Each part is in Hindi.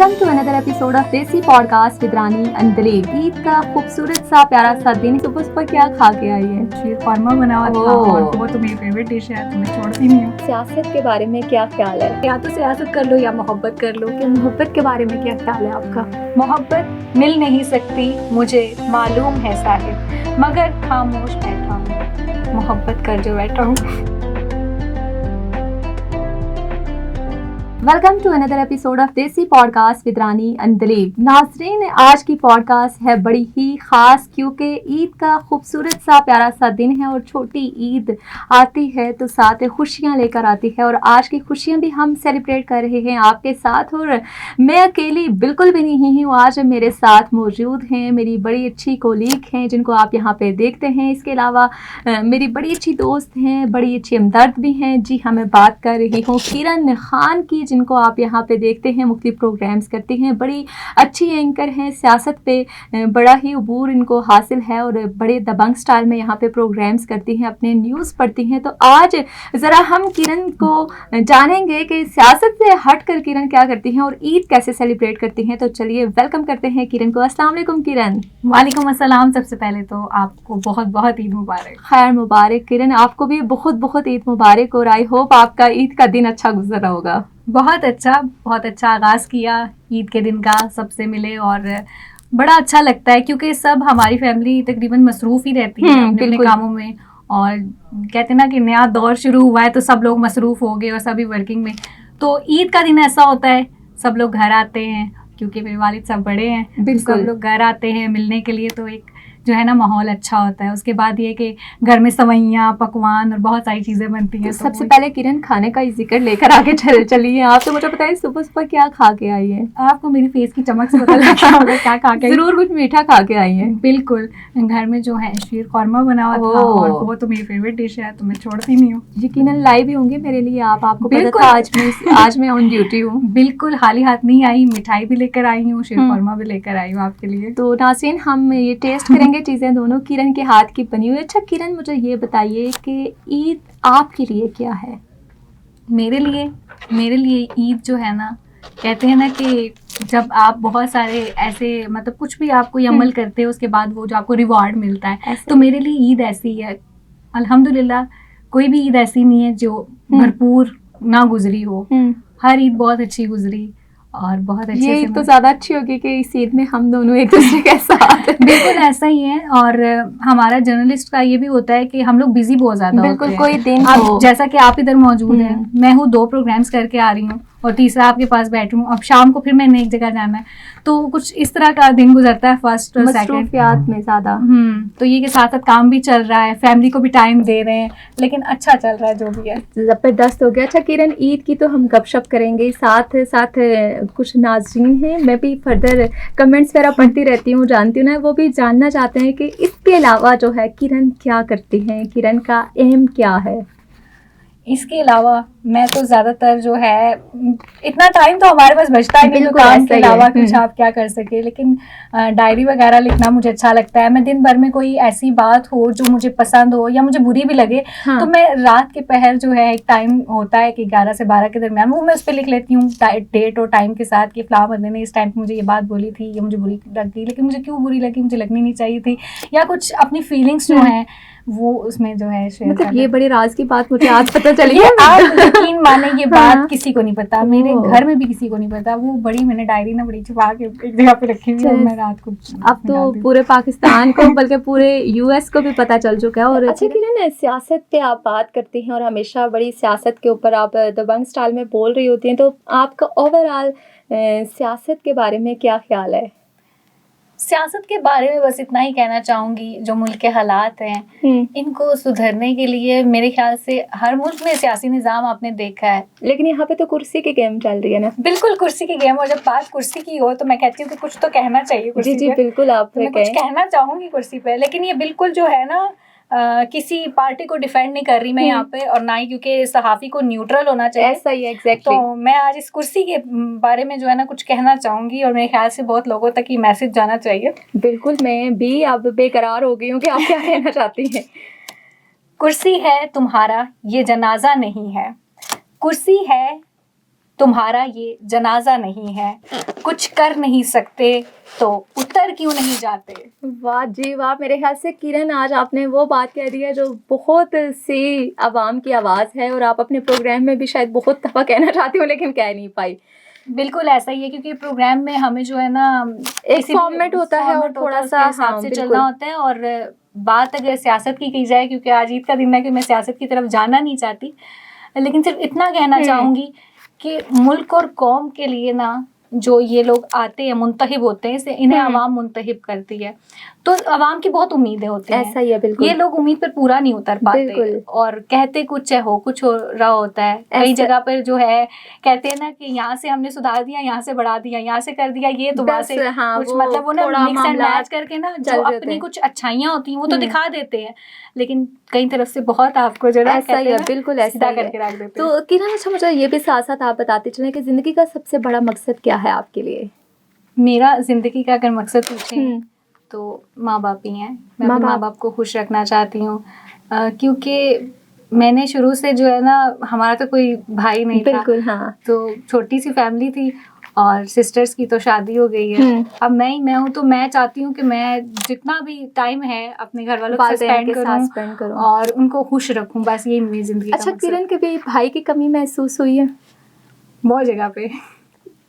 Welcome to another episode of desi podcast with Rani Andleeb. Eid का खूबसूरत सा प्यारा सा दिन, तो उस पर क्या खा के आई है? शीर खुरमा बना हुआ था और वो तो मेरी फेवरेट डिश है, तो मैं छोड़ती नहीं हूँ। सियासत के बारे में क्या ख्याल है? या तो सियासत कर लो या मोहब्बत कर लो। कि मोहब्बत के बारे में क्या ख्याल है आपका? मोहब्बत मिल नहीं सकती मुझे मालूम है साहिब, मगर खामोश बैठा हूँ, मोहब्बत कर जो बैठा हूँ। Welcome to another episode of desi podcast with Rani Andleeb. नाज़रीन, आज की पॉडकास्ट है बड़ी ही ख़ास, क्योंकि ईद का खूबसूरत सा प्यारा सा दिन है और छोटी ईद आती है तो साथ खुशियाँ लेकर आती है। और आज की खुशियाँ भी हम सेलिब्रेट कर रहे हैं आपके साथ, और मैं अकेली बिल्कुल भी नहीं हूँ। आज मेरे साथ मौजूद हैं मेरी बड़ी अच्छी कोलीग हैं जिनको आप यहाँ पे देखते हैं। इसके अलावा मेरी बड़ी अच्छी दोस्त हैं, बड़ी अच्छी हमदर्द भी हैं। जी हाँ, मैं बात कर रही हूँ किरण खान की, जिनको आप यहाँ पे देखते हैं मुख्तलिफ प्रोग्राम्स करती हैं। बड़ी अच्छी एंकर हैं, सियासत पे बड़ा ही अबूर इनको हासिल है और बड़े दबंग स्टाइल में यहाँ पे प्रोग्राम्स करती हैं, अपने न्यूज़ पढ़ती हैं। तो आज ज़रा हम किरण को जानेंगे कि सियासत से हट कर किरण क्या करती हैं और ईद कैसे सेलिब्रेट करती हैं। तो चलिए वेलकम करते हैं किरण को। अस्सलाम वालेकुम किरण। वालेकुम अस्सलाम। सबसे पहले तो आपको बहुत बहुत ईद मुबारक। खैर मुबारक किरण, आपको भी बहुत बहुत ईद मुबारक। और आई होप आपका ईद का दिन अच्छा गुजरा होगा। बहुत अच्छा आगाज़ किया ईद के दिन का, सबसे मिले और बड़ा अच्छा लगता है, क्योंकि सब हमारी फैमिली तकरीबन मसरूफ़ ही रहती है अपने कामों में। और कहते हैं ना कि नया दौर शुरू हुआ है तो सब लोग मसरूफ़ हो गए और सभी वर्किंग में। तो ईद का दिन ऐसा होता है, सब लोग घर आते हैं, क्योंकि मेरे वालिद सब बड़े हैं, तो सब लोग घर आते हैं मिलने के लिए, तो एक जो है ना माहौल अच्छा होता है। उसके बाद ये कि घर में सवैयाँ, पकवान और बहुत सारी चीज़ें बनती हैं। तो सबसे पहले किरण खाने का ही जिक्र लेकर आगे चलिए। आप तो मुझे बताइए सुबह क्या खा के आई है? आपको मेरी फेस की चमक से पता लग गया होगा क्या खा के। जरूर कुछ मीठा खा के आई है। बिल्कुल, घर में जो है शीर खुरमा बना हुआ था और वो तो मेरी फेवरेट डिश है, तो मैं छोड़ती नहीं हूँ। यकीनन लाई भी होंगे मेरे लिए आपको पता था आज मैं ऑन ड्यूटी हूँ। बिल्कुल खाली हाथ नहीं आई, मिठाई भी लेकर आई हूँ, शीर खुरमा भी लेकर आई हूँ आपके लिए। तो नाज़रीन, हम ये टेस्ट करेंगे चीज़ें दोनों किरण के हाथ की बनी हुई। अच्छा किरण, मुझे ये बताइए कि ईद आपके लिए क्या है? मेरे लिए ईद जो है ना, कहते हैं ना कि जब आप बहुत सारे ऐसे मतलब कुछ भी आप कोई अमल करते हो, उसके बाद वो जो आपको रिवॉर्ड मिलता है, तो मेरे लिए ईद ऐसी है। अल्हम्दुलिल्लाह कोई भी ईद ऐसी नहीं है जो भरपूर ना गुजरी हो। हर ईद बहुत अच्छी गुजरी और बहुत अच्छे ये से तो ज़्यादा अच्छी होगी कि इस ईद में हम दोनों एक दूसरे के साथ। बिल्कुल ऐसा ही है। और हमारा जर्नलिस्ट का ये भी होता है कि हम लोग बिजी बहुत ज़्यादा होते हैं। बिल्कुल, कोई दिन अब जैसा कि आप इधर मौजूद हैं, मैं हूँ 2 प्रोग्राम्स करके आ रही हूँ और तीसरा आपके पास बैठी हूँ। अब शाम को फिर मैंने एक जगह जाना है, तो कुछ इस तरह का दिन गुजरता है, फर्स्ट और सेकंड में ज़्यादा। तो ये के साथ साथ काम भी चल रहा है, फैमिली को भी टाइम दे रहे हैं, लेकिन अच्छा चल रहा है जो भी है, ज़बरदस्त हो गया। अच्छा किरण, ईद की तो हम गपशप करेंगे, साथ साथ कुछ नाज़रीन हैं, मैं भी फर्दर कमेंट्स वगैरह पढ़ती रहती हूँ, जानती हूँ ना, वो भी जानना चाहते हैं कि इसके अलावा जो है किरण क्या करती हैं, किरण का एम क्या है? इसके अलावा मैं तो ज़्यादातर जो है, इतना टाइम तो हमारे पास बचता ही नहीं तो काम के अलावा कुछ आप क्या कर सके, लेकिन डायरी वगैरह लिखना मुझे अच्छा लगता है। मैं दिन भर में कोई ऐसी बात हो जो मुझे पसंद हो या मुझे बुरी भी लगे, तो मैं रात के पहर जो है, एक टाइम होता है कि 11 से 12 के दरमियान, वो मैं उस पर लिख लेती हूँ डेट और टाइम के साथ कि फ़लाँ बंदे ने इस टाइम पर मुझे ये बात बोली थी, ये मुझे बुरी लगी, लेकिन मुझे क्यों बुरी लगी, मुझे लगनी नहीं चाहिए थी, या कुछ अपनी फीलिंग्स जो हैं वो उसमें जो है शेयर। मतलब ये बड़ी राज की बात मुझे आज पता चली है। आप यकीन माने ये बात किसी को नहीं पता, मेरे घर में भी किसी को नहीं पता। वो बड़ी मैंने डायरी ना बड़ी छुपा के एक जगह पे रखी हुई है, मैं रात को अब तो पूरे पाकिस्तान को बल्कि पूरे यूएस को भी पता चल चुका है। और अच्छा किरण, सियासत पे आप बात करती हैं और हमेशा बड़ी सियासत के ऊपर आप दबंग स्टाइल में बोल रही होती हैं, तो आपका ओवरऑल सियासत के बारे में क्या ख्याल है? सियासत के बारे में बस इतना ही कहना चाहूँगी, जो मुल्क के हालात हैं इनको सुधरने के लिए मेरे ख्याल से हर मुल्क में सियासी निज़ाम आपने देखा है, लेकिन यहाँ पे तो कुर्सी की गेम चल रही है ना। बिल्कुल कुर्सी की गेम, और जब बात कुर्सी की हो तो मैं कहती हूँ कि कुछ तो कहना चाहिए कुर्सी जी बिल्कुल, आप तो मैं कुछ कहना चाहूँगी कुर्सी पे। लेकिन ये बिल्कुल जो है ना, किसी पार्टी को डिफेंड नहीं कर रही मैं यहाँ पे, और ना ही क्योंकि सहाफ़ी को न्यूट्रल होना चाहिए। ऐसा ही एग्जैक्टली। तो मैं आज इस कुर्सी के बारे में जो है ना कुछ कहना चाहूँगी, और मेरे ख्याल से बहुत लोगों तक ये मैसेज जाना चाहिए। बिल्कुल, मैं भी अब बेकरार हो गई हूँ कि आप क्या कहना चाहती हैं। कुर्सी है तुम्हारा, ये जनाजा नहीं है, कुर्सी है तुम्हारा ये जनाजा नहीं है, कुछ कर नहीं सकते तो उतर क्यों नहीं जाते। वाह जी वाह, मेरे ख्याल से किरण आज आपने वो बात कह दी है जो बहुत सी आवाम की आवाज़ है, और आप अपने प्रोग्राम में भी शायद बहुत दफ़ा कहना चाहती हो लेकिन कह नहीं पाई। बिल्कुल ऐसा ही है, क्योंकि प्रोग्राम में हमें जो है ना एक फॉर्मेट होता है और थोड़ा सा हिसाब से चलना होता है। और बात अगर सियासत की जाए, क्योंकि आज ईद का दिन है कि मैं सियासत की तरफ जाना नहीं चाहती, लेकिन सिर्फ इतना कहना चाहूँगी कि मुल्क और कौम के लिए ना जो ये लोग आते हैं, मुंतखब होते हैं, इसे इन्हें आवाम मुंतखब करती है, तो आवाम की बहुत उम्मीदें होती हैं। ऐसा ही है, बिल्कुल। ये लोग उम्मीद पर पूरा नहीं उतर पाते और कहते कुछ है, हो कुछ हो रहा होता है। कई जगह पर जो है कहते हैं ना कि यहाँ से हमने सुधार दिया, यहाँ से बढ़ा दिया, यहाँ से कर दिया ये, तो वहाँ से कुछ मतलब वो ना मिक्स एंड मैच करके ना जो अपनी कुछ अच्छाइयाँ होती हैं वो तो दिखा देते हैं, लेकिन कई तरफ से बहुत आपको जो है ऐसा ही है, बिल्कुल ऐसा करके रख देते हैं। तो किरण, अच्छा मुझे ये भी साथ साथ आप बताते चलें कि ज़िंदगी का सबसे बड़ा मकसद क्या है आपके लिए? मेरा ज़िंदगी का अगर मकसद पूछें तो माँ बाप ही हैं। मैं माँ बाप को खुश रखना चाहती हूँ, क्योंकि मैंने शुरू से जो है ना, हमारा तो कोई भाई नहीं था। बिल्कुल, हाँ। तो छोटी सी फैमिली थी और सिस्टर्स की तो शादी हो गई है, अब मैं हूँ, तो मैं चाहती हूँ कि मैं जितना भी टाइम है अपने घर वालों के साथ स्पेंड करूँ और उनको खुश रखूँ, बस यही मेरी ज़िंदगी का मकसद। अच्छा किरण, कभी भाई की कमी महसूस हुई है? बहुत जगह पे।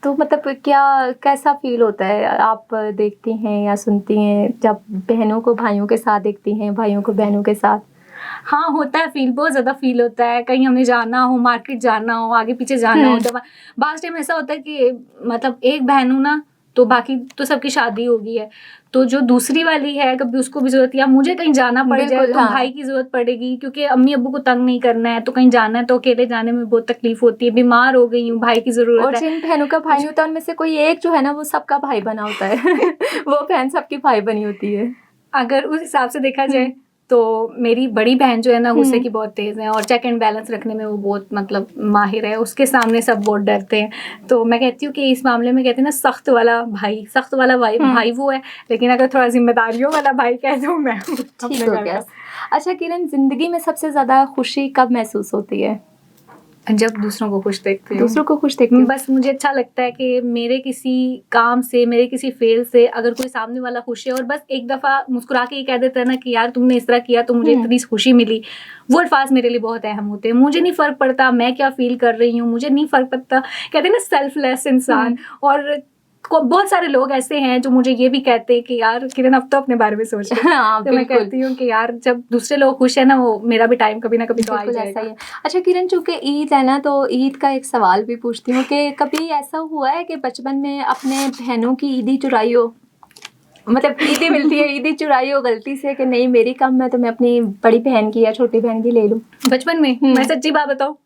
तो मतलब क्या, कैसा फील होता है, आप देखती हैं या सुनती हैं जब बहनों को भाइयों के साथ देखती हैं, भाइयों को बहनों के साथ? हाँ, होता है फील, बहुत ज़्यादा फील होता है। कहीं हमें जाना हो, मार्केट जाना हो, आगे पीछे जाना हो, जब बास टाइम ऐसा होता है कि मतलब एक बहन हूँ ना, तो बाकी तो सबकी शादी हो गई है, तो जो दूसरी वाली है कभी उसको भी ज़रूरत, या मुझे कहीं जाना पड़ जाए तो भाई की ज़रूरत पड़ेगी, क्योंकि अम्मी अब्बू को तंग नहीं करना है, तो कहीं जाना है तो अकेले जाने में बहुत तकलीफ होती है। बीमार हो गई हूँ, भाई की ज़रूरत है। और जिन बहनों का भाई नहीं होता उनमें से कोई एक जो है ना वो सबका भाई बना होता है वो बहन सबकी भाई बनी होती है। अगर उस हिसाब से देखा जाए तो मेरी बड़ी बहन जो है ना गुस्से की बहुत तेज़ है, और चेक एंड बैलेंस रखने में वो बहुत मतलब माहिर है, उसके सामने सब बहुत डरते हैं। तो मैं कहती हूँ कि इस मामले में कहते हैं ना, सख्त वाला भाई वो है, लेकिन अगर थोड़ा जिम्मेदारियों वाला भाई कह दूँ मैं, ठीक हो गया। अच्छा किरण, जिंदगी में सबसे ज़्यादा खुशी कब महसूस होती है? जब दूसरों को खुश देखती हूँ। दूसरों को खुश देखती हूँ, बस मुझे अच्छा लगता है कि मेरे किसी काम से, मेरे किसी फेल से अगर कोई सामने वाला खुश है, और बस एक दफ़ा मुस्कुरा के ये कह देता है ना कि यार तुमने इस तरह किया तो मुझे इतनी खुशी मिली, वो अल्फाज मेरे लिए बहुत अहम होते हैं। मुझे नहीं फ़र्क पड़ता मैं क्या फ़ील कर रही हूँ, मुझे नहीं फ़र्क पड़ता, कहते हैं ना सेल्फलेस इंसान। और बहुत सारे लोग ऐसे हैं जो मुझे ये भी कहते हैं कि यार किरण अब तो अपने बारे में सोच रहे तो मैं कहती हूँ कि यार जब दूसरे लोग खुश है ना, वो मेरा भी टाइम कभी ना कभी तो आ ही जाएगा। ऐसा ही है। अच्छा किरण, चूंकि ईद है ना, तो ईद का एक सवाल भी पूछती हूँ कि कभी ऐसा हुआ है कि बचपन में अपने बहनों की ईदी चुराई हो? मतलब ईदी मिलती है, ईदी चुराई हो गलती से कि नहीं मेरी कम है तो मैं अपनी बड़ी बहन की या छोटी बहन की ले लूँ? बचपन में मैं सच्ची बात बताऊँ,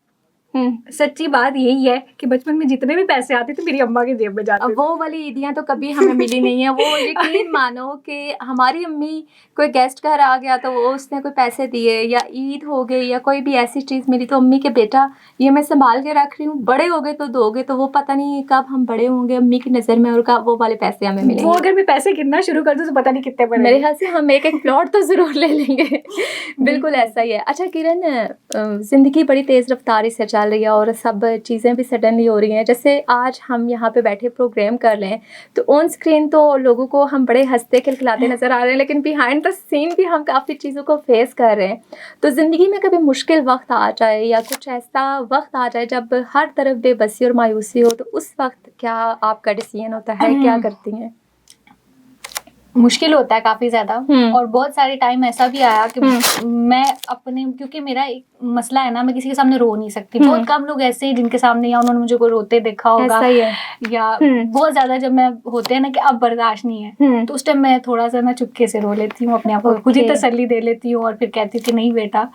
सच्ची बात यही है कि बचपन में जितने भी पैसे आते थे मेरी अम्मा के जेब में जाते थे। वो वाली ईदियाँ तो कभी हमें मिली नहीं है। वो यकीन मानो कि हमारी अम्मी, कोई गेस्ट घर आ गया तो वो उसने कोई पैसे दिए, या ईद हो गई या कोई भी ऐसी चीज़ मिली तो अम्मी के बेटा ये मैं संभाल के रख रही हूँ, बड़े हो गए तो दोगे, तो वो पता नहीं कब हम बड़े होंगे अम्मी की नज़र में और कब वो वाले पैसे हमें मिलेंगे। वो अगर मैं पैसे गिनना शुरू कर दूँ तो पता नहीं कितने पड़ेंगे। मेरे ख्याल से हम एक प्लॉट तो ज़रूर ले लेंगे बिल्कुल ऐसा ही है। अच्छा किरण, ज़िंदगी बड़ी तेज़ रफ्तारी से चल रही है और सब चीज़ें भी सडनली हो रही हैं। जैसे आज हम यहाँ पे बैठे प्रोग्राम कर रहे हैं तो ऑन स्क्रीन तो लोगों को हम बड़े हंसते खिलखिलाते नज़र आ रहे हैं, लेकिन बिहाइंड द सीन भी हम काफ़ी चीज़ों को फेस कर रहे हैं। तो ज़िंदगी में कभी मुश्किल वक्त आ जाए या कुछ ऐसा वक्त आ जाए जब हर तरफ बेबसी और मायूसी हो, तो उस वक्त क्या आपका डिसीजन होता है, क्या करती हैं? मुश्किल होता है काफ़ी ज़्यादा, और बहुत सारे टाइम ऐसा भी आया कि मैं अपने, क्योंकि मेरा एक मसला है ना, मैं किसी के सामने रो नहीं सकती। बहुत कम लोग ऐसे हैं जिनके सामने या उन्होंने मुझे कोई रोते देखा होगा, ऐसा ही है। या बहुत ज़्यादा जब मैं होते हैं ना कि अब बर्दाश्त नहीं है, तो उस टाइम मैं थोड़ा सा ना चुपके से रो लेती हूँ, अपने आप को खुद ही तसल्ली दे लेती हूँ और फिर कहती हूँ कि नहीं बेटा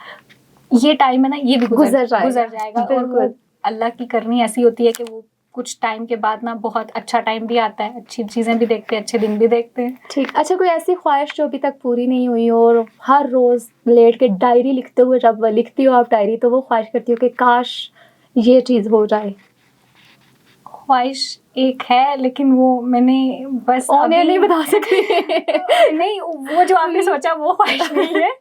ये टाइम है ना, ये भी गुजर जाएगा। और वो अल्लाह की करनी ऐसी होती है कि वो कुछ टाइम के बाद ना बहुत अच्छा टाइम भी आता है, अच्छी चीज़ें भी देखते हैं, अच्छे दिन भी देखते हैं। ठीक। अच्छा, कोई ऐसी ख्वाहिश जो अभी तक पूरी नहीं हुई हो और हर रोज़ लेट के डायरी लिखते हुए, जब लिखती हो आप डायरी, तो वो ख्वाहिश करती हो कि काश ये चीज़ हो जाए? ख्वाहिश एक है, लेकिन वो मैंने बस अभी नहीं बता सकती नहीं, वो जो आपने सोचा वो ख्वाहिश नहीं है,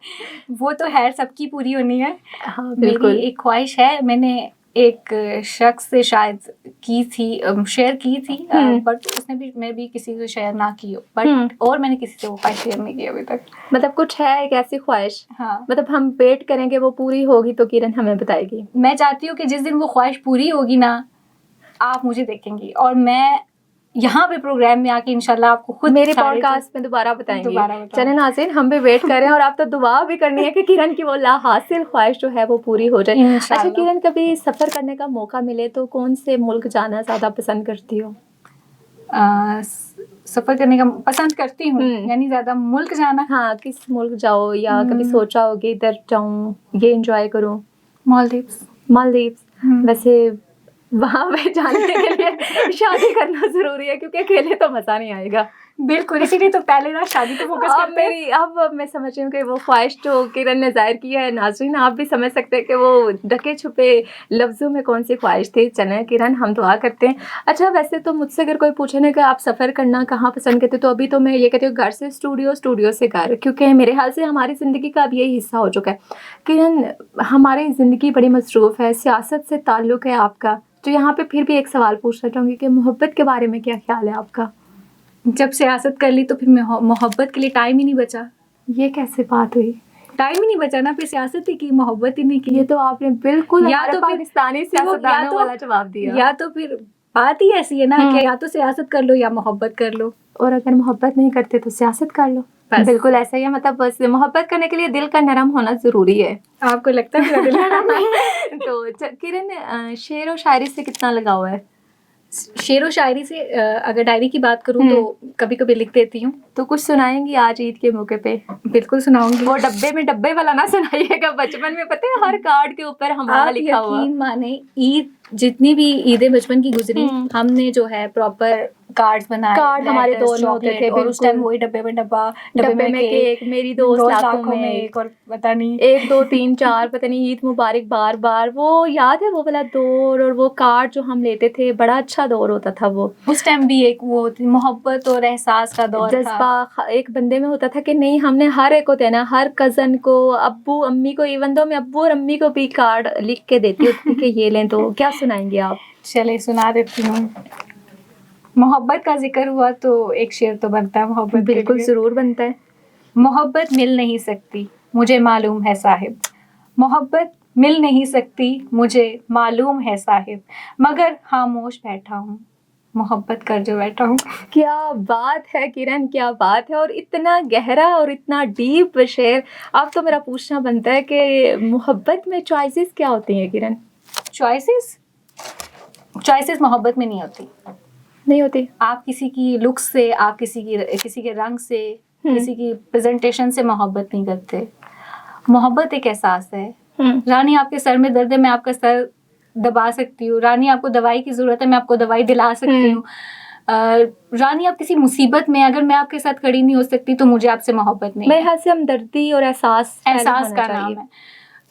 वो तो है सबकी पूरी होनी है। हाँ, मेरी एक ख्वाहिश है, मैंने एक शख्स से शायद की थी, शेयर की थी, बट उसने भी मैं भी किसी से शेयर ना की हो, बट और मैंने किसी से वो ख्वाहिश शेयर नहीं की अभी तक। मतलब कुछ है एक ऐसी ख्वाहिश, हाँ, मतलब हम वेट करेंगे वो पूरी होगी तो किरण हमें बताएगी। मैं चाहती हूँ कि जिस दिन वो ख्वाहिश पूरी होगी ना, आप मुझे देखेंगी और मैं यहाँ पे प्रोग्राम में आके इंशाल्लाह आपको खुद मेरे पॉडकास्ट में दोबारा बताएंगे। दोबारा चले नाज़रीन, हम भी वेट कर रहे हैं और आप तो दुआ भी करनी है कि किरण की वो लाहासिल ख्वाहिश जो है वो पूरी हो जाए। अच्छा किरण, कभी सफ़र करने का मौका मिले तो कौन से मुल्क जाना ज़्यादा पसंद करती हो? सफ़र करने का पसंद करती हूँ, यानी ज़्यादा मुल्क जाना। हाँ, किस मुल्क जाओ या कभी सोचा हो कि इधर जाऊँ, ये एंजॉय करूँ? मालदीव्स। वैसे वहाँ पे जाने के लिए शादी करना ज़रूरी है क्योंकि अकेले तो मज़ा नहीं आएगा। बिल्कुल, इसीलिए तो पहले ना शादी पे फोकस करते हैं। अब मैं समझ रही हूँ कि वो ख्वाहिश जो किरण ने ज़ाहिर की है, नाज़रीन आप भी समझ सकते हैं कि वो ढके छुपे लफ्ज़ों में कौन सी ख्वाहिश थी। चलें किरण, हम दुआ करते हैं। अच्छा, वैसे तो मुझसे अगर कोई पूछे ना कि आप सफ़र करना कहाँ पसंद करते, तो अभी तो मैं ये कहती हूँ घर से स्टूडियो, स्टूडियो से घर, क्योंकि मेरे ख्याल से हमारी ज़िंदगी का अब यही हिस्सा हो चुका है। किरण, हमारी ज़िंदगी बड़ी मसरूफ़ है, सियासत से ताल्लुक़ है आपका, तो यहाँ पे फिर भी एक सवाल पूछना चाहूँगी कि मोहब्बत के बारे में क्या ख्याल है आपका? जब सियासत कर ली तो फिर मोहब्बत के लिए टाइम ही नहीं बचा। ये कैसे बात हुई? टाइम ही नहीं बचा ना, फिर सियासत ही की, मोहब्बत ही नहीं की। ये तो आपने बिल्कुल या तो पाकिस्तानी सियासतदानों वाला जवाब दिया। या तो फिर बात ही ऐसी है ना कि या तो सियासत कर लो या मोहब्बत कर लो, और अगर मोहब्बत नहीं करते तो सियासत कर लो। बिल्कुल ऐसा ही है, मतलब बस मोहब्बत करने के लिए दिल का नरम होना ज़रूरी है। आपको लगता है मेरा दिल नरम है? तो किरण, शेर और शायरी से कितना लगाव है? शेर व शायरी से अगर डायरी की बात करूँ तो कभी कभी लिख देती हूँ। तो कुछ सुनाएंगी आज ईद के मौके पे? बिल्कुल सुनाऊंगी। वो डब्बे वाला ना सुनाइएगा, बचपन में पता है हर कार्ड के ऊपर हमारा लिखा हुआ। यकीन माने ईद जितनी भी ईदें बचपन की गुजरी, हमने जो है प्रॉपर कार्ड्स बनाए, कार्ड हमारे दौर में होते थे, और उस टाइम वही डब्बे में केक, मेरी दोस्त लाखों में एक, और पता नहीं 1 2 3 4 पता नहीं ईद मुबारक बार बार। वो याद है वो वाला दौर, और वो कार्ड जो हम लेते थे, बड़ा अच्छा दौर होता था वो। उस टाइम भी एक वो मोहब्बत और एहसास का दौर था, जज्बा एक बंदे में होता था कि नहीं हमने हर एक को देना, हर कज़न को, अब्बू अम्मी को, इवन दो मैं अब्बू और अम्मी को भी कार्ड लिख के देती होती कि ये लें। तो क्या सुनाएंगे आप? चले सुना देती हूँ। मोहब्बत का जिक्र हुआ तो एक शेर तो बनता है मोहब्बत। बिल्कुल ज़रूर बनता है। मोहब्बत मिल नहीं सकती मुझे मालूम है साहिब, मोहब्बत मिल नहीं सकती मुझे मालूम है साहिब, मगर खामोश बैठा हूँ मोहब्बत कर जो बैठा हूँ। क्या बात है किरण, क्या बात है, और इतना गहरा और इतना डीप शेर। अब तो मेरा पूछना बनता है कि मोहब्बत में चॉइसेस क्या होती हैं किरण? चॉइसेस मोहब्बत में नहीं होती। आप किसी की लुक से, आप किसी के रंग से, किसी की प्रेजेंटेशन से मोहब्बत नहीं करते। मोहब्बत एक एहसास है। रानी आपके सर में दर्द है, मैं आपका सर दबा सकती हूँ। रानी आपको दवाई की जरूरत है, मैं आपको दवाई दिला सकती हूँ। रानी आप किसी मुसीबत में, अगर मैं आपके साथ खड़ी नहीं हो सकती तो मुझे आपसे मोहब्बत नहीं। मेरे ख्याल से हमदर्दी और एहसास का नाम है।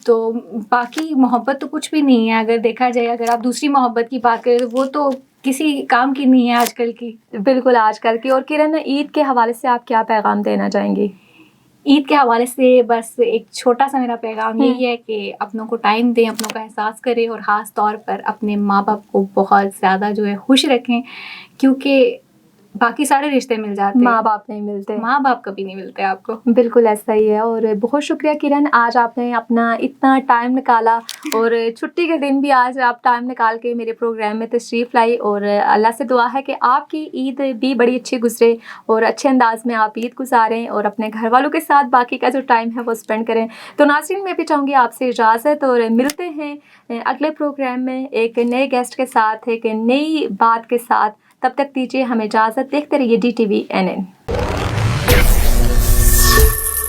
तो बाकी मोहब्बत तो कुछ भी नहीं है अगर देखा जाए। अगर आप दूसरी मोहब्बत की बात करें वो तो किसी काम की नहीं है आजकल की। बिल्कुल आजकल की। और किरण, ईद के हवाले से आप क्या पैगाम देना चाहेंगी? ईद के हवाले से बस एक छोटा सा मेरा पैगाम यही है कि अपनों को टाइम दें, अपनों का एहसास करें, और ख़ास तौर पर अपने माँ बाप को बहुत ज़्यादा जो है खुश रखें, क्योंकि बाकी सारे रिश्ते मिल जाते हैं, माँ बाप नहीं मिलते। माँ बाप कभी नहीं मिलते आपको। बिल्कुल ऐसा ही है। और बहुत शुक्रिया किरण, आज आपने अपना इतना टाइम निकाला, और छुट्टी के दिन भी आज आप टाइम निकाल के मेरे प्रोग्राम में तशरीफ़ लाई। और अल्लाह से दुआ है कि आपकी ईद भी बड़ी अच्छी गुजरे और अच्छे अंदाज में आप ईद गुजारें और अपने घर वालों के साथ बाकी का जो टाइम है वो स्पेंड करें। तो नाज़रीन, मैं भी चाहूँगी आपसे इजाज़त, और मिलते हैं अगले प्रोग्राम में एक नए गेस्ट के साथ, एक नई बात के साथ। तब तक दीजिए हमें इजाज़त। देखते रहिए DTV NN।